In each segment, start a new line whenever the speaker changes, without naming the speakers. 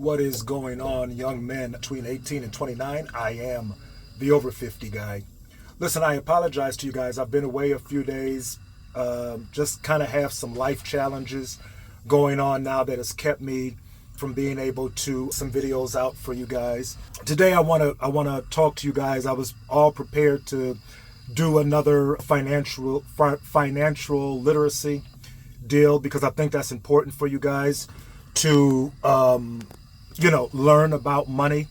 What is going on, young men between 18 and 29? I am the over 50 guy. Listen, I apologize to you guys. I've been away a few days. Just kind of have some life challenges going on now that has kept me from being able to some videos out for you guys. Today I want to talk to you guys. I was all prepared to do another financial literacy deal because I think that's important for you guys to learn about money,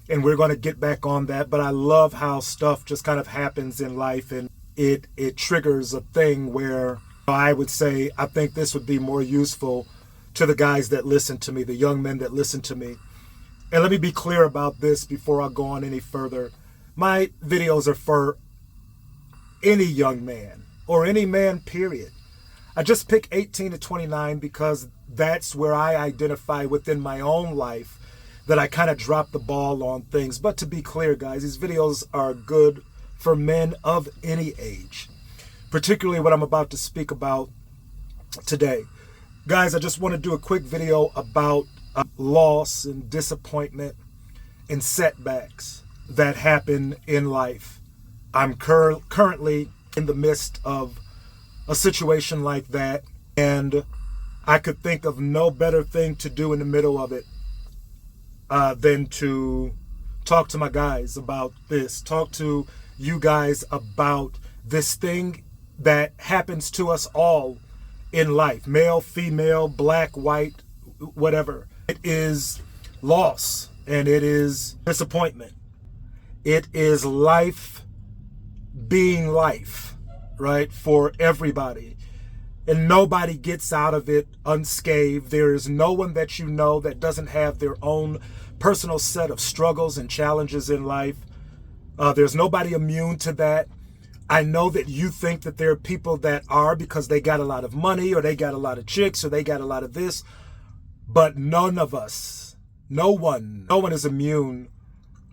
and we're going to get back on that. But I love how stuff just kind of happens in life, and it triggers a thing where I would say I think this would be more useful to the guys that listen to me, the young men that listen to me. And let me be clear about this before I go on any further. My videos are for any young man or any man, period. I just pick 18 to 29 because that's where I identify within my own life that I kind of drop the ball on things. But to be clear, guys, these videos are good for men of any age, particularly what I'm about to speak about today. Guys, I just want to do a quick video about loss and disappointment and setbacks that happen in life. I'm currently in the midst of a situation like that, and I could think of no better thing to do in the middle of it than to talk to my guys about this, talk to you guys about this thing that happens to us all in life, male, female, black, white, whatever. It is loss and it is disappointment. It is life being life, right, for everybody. And nobody gets out of it unscathed. There is no one that you know that doesn't have their own personal set of struggles and challenges in life. There's nobody immune to that. I know that you think that there are people that are because they got a lot of money or they got a lot of chicks or they got a lot of this, but none of us, no one is immune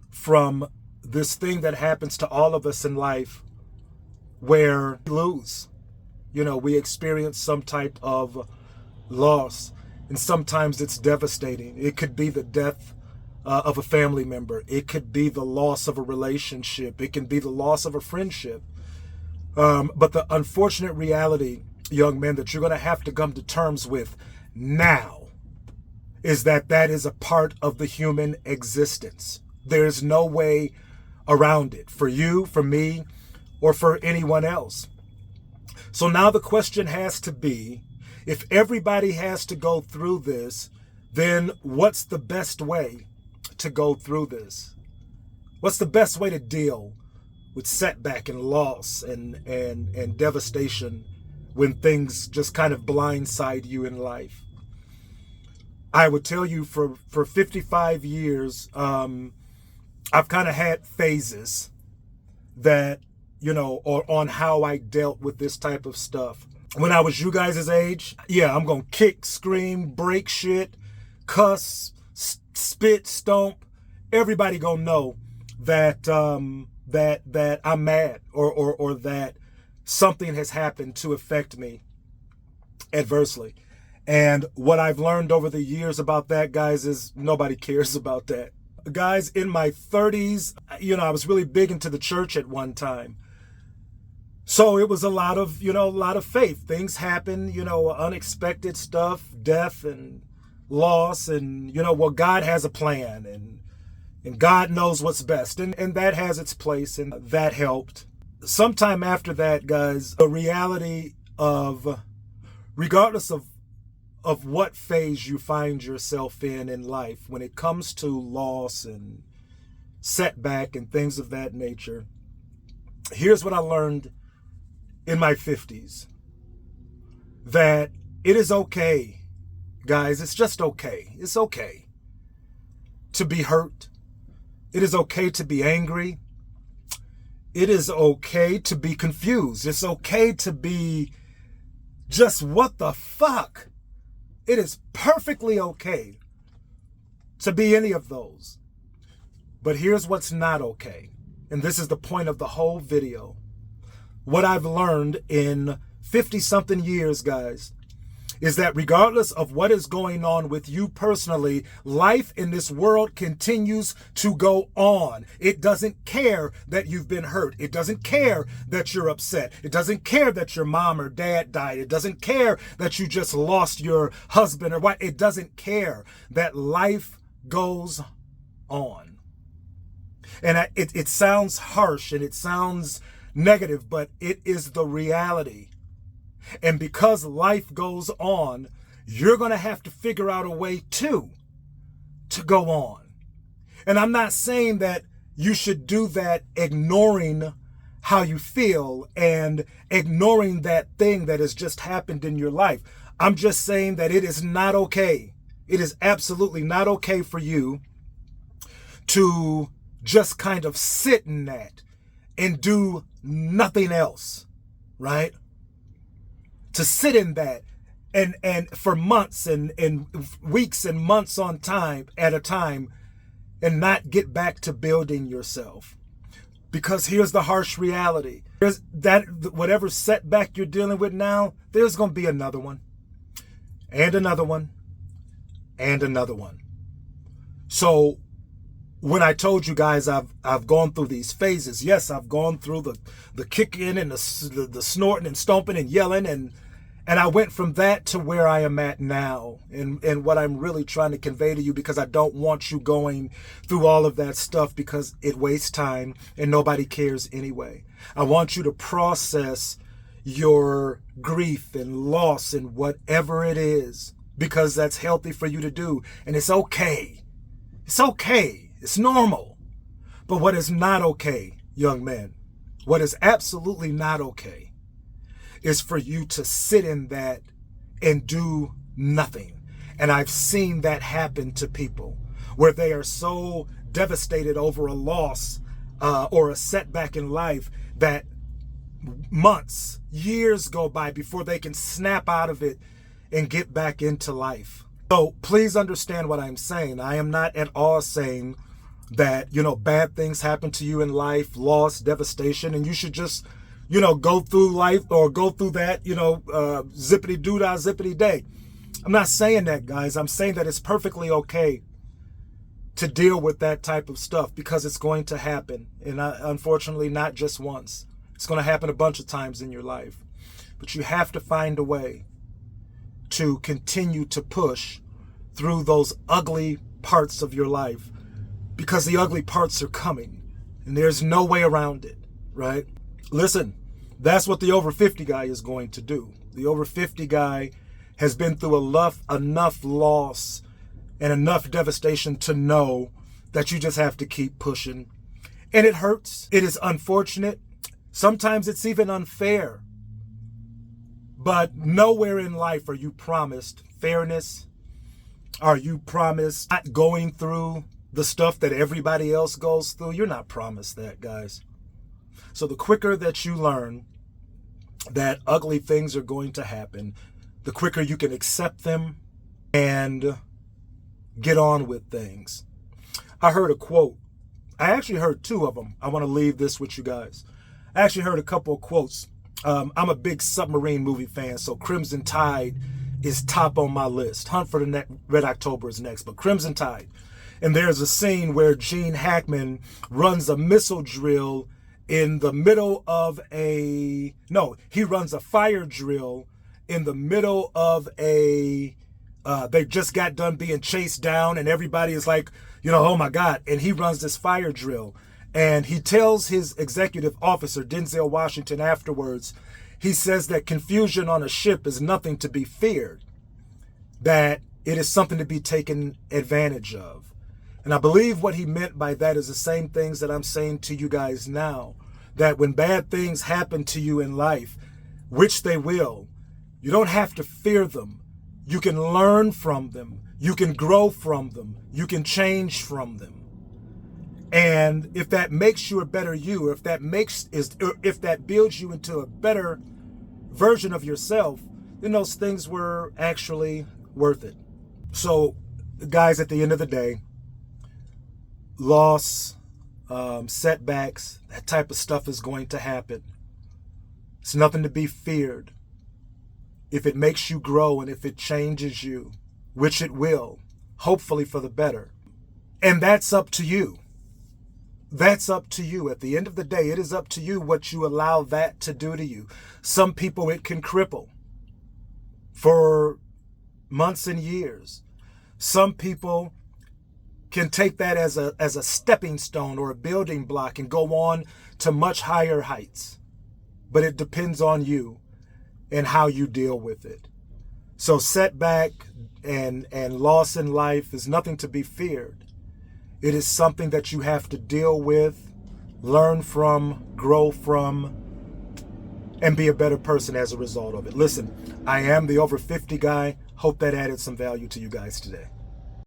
from this thing that happens to all of us in life where we lose. We experience some type of loss, and sometimes it's devastating. It could be the death of a family member. It could be the loss of a relationship. It can be the loss of a friendship. But the unfortunate reality, young men, that you're going to have to come to terms with now is that is a part of the human existence. There's no way around it for you, for me, or for anyone else. So now the question has to be, if everybody has to go through this, then what's the best way to go through this? What's the best way to deal with setback and loss and devastation when things just kind of blindside you in life? I would tell you for 55 years, I've kind of had phases that, or on how I dealt with this type of stuff. When I was you guys' age, I'm going to kick, scream, break shit, cuss, spit, stomp. Everybody going to know that that I'm mad or that something has happened to affect me adversely. And what I've learned over the years about that, guys, is nobody cares about that. Guys, in my 30s, I was really big into the church at one time. So it was a lot of faith. Things happen, unexpected stuff, death and loss, and, God has a plan, and God knows what's best. And that has its place, and that helped. Sometime after that, guys, the reality of, regardless of what phase you find yourself in life, when it comes to loss and setback and things of that nature, here's what I learned in my 50s. That it is okay, guys. It's just okay. It's okay to be hurt. It is okay to be angry. It is okay to be confused. It's okay to be just, what the fuck? It is perfectly okay to be any of those. But here's what's not okay. And this is the point of the whole video. What I've learned in 50-something years, guys, is that regardless of what is going on with you personally, life in this world continues to go on. It doesn't care that you've been hurt. It doesn't care that you're upset. It doesn't care that your mom or dad died. It doesn't care that you just lost your husband or wife. It doesn't care that life goes on. And it sounds harsh and it sounds negative, but it is the reality. And because life goes on, you're going to have to figure out a way to go on. And I'm not saying that you should do that ignoring how you feel and ignoring that thing that has just happened in your life. I'm just saying that it is not okay. It is absolutely not okay for you to just kind of sit in that and do nothing else, right? To sit in that and for months and weeks and months on time at a time and not get back to building yourself. Because here's the harsh reality. There's that whatever setback you're dealing with now, there's going to be another one and another one and another one. So when I told you guys I've gone through these phases, yes, I've gone through the kicking and the snorting and stomping and yelling and I went from that to where I am at now and what I'm really trying to convey to you, because I don't want you going through all of that stuff because it wastes time and nobody cares anyway. I want you to process your grief and loss and whatever it is, because that's healthy for you to do. And it's okay. It's okay. It's normal. But what is not okay, young men, what is absolutely not okay is for you to sit in that and do nothing. And I've seen that happen to people where they are so devastated over a loss or a setback in life that months, years go by before they can snap out of it and get back into life. So please understand what I'm saying. I am not at all saying that, bad things happen to you in life, loss, devastation, and you should just go through life or go through that, zippity doo dah, zippity day. I'm not saying that, guys. I'm saying that it's perfectly okay to deal with that type of stuff because it's going to happen. And unfortunately, not just once. It's going to happen a bunch of times in your life. But you have to find a way to continue to push through those ugly parts of your life, because the ugly parts are coming and there's no way around it, right? Listen, that's what the over 50 guy is going to do. The over 50 guy has been through enough loss and enough devastation to know that you just have to keep pushing. And it hurts. It is unfortunate. Sometimes it's even unfair. But nowhere in life are you promised fairness. Are you promised not going through the stuff that everybody else goes through? You're not promised that, guys. So the quicker that you learn that ugly things are going to happen, the quicker you can accept them and get on with things. I heard a quote. I actually heard two of them. I want to leave this with you guys. I actually heard a couple of quotes. I'm a big submarine movie fan, so Crimson Tide is top on my list. Hunt for the Red October is next, but Crimson Tide. And there's a scene where Gene Hackman runs a missile drill in the middle of he runs a fire drill in the middle of they just got done being chased down and everybody is like, oh my God. And he runs this fire drill and he tells his executive officer, Denzel Washington, afterwards, he says that confusion on a ship is nothing to be feared, that it is something to be taken advantage of. And I believe what he meant by that is the same things that I'm saying to you guys now, that when bad things happen to you in life, which they will, you don't have to fear them. You can learn from them. You can grow from them. You can change from them. And if that makes you a better you, if that builds you into a better version of yourself, then those things were actually worth it. So, guys, at the end of the day, loss, setbacks, that type of stuff is going to happen. It's nothing to be feared. if it makes you grow and if it changes you, which it will, hopefully for the better. And that's up to you. That's up to you. At the end of the day, it is up to you what you allow that to do to you. Some people it can cripple for months and years. Some people can take that as a stepping stone or a building block and go on to much higher heights. But it depends on you and how you deal with it. So setback and loss in life is nothing to be feared. It is something that you have to deal with, learn from, grow from, and be a better person as a result of it. Listen, I am the over 50 guy. Hope that added some value to you guys today.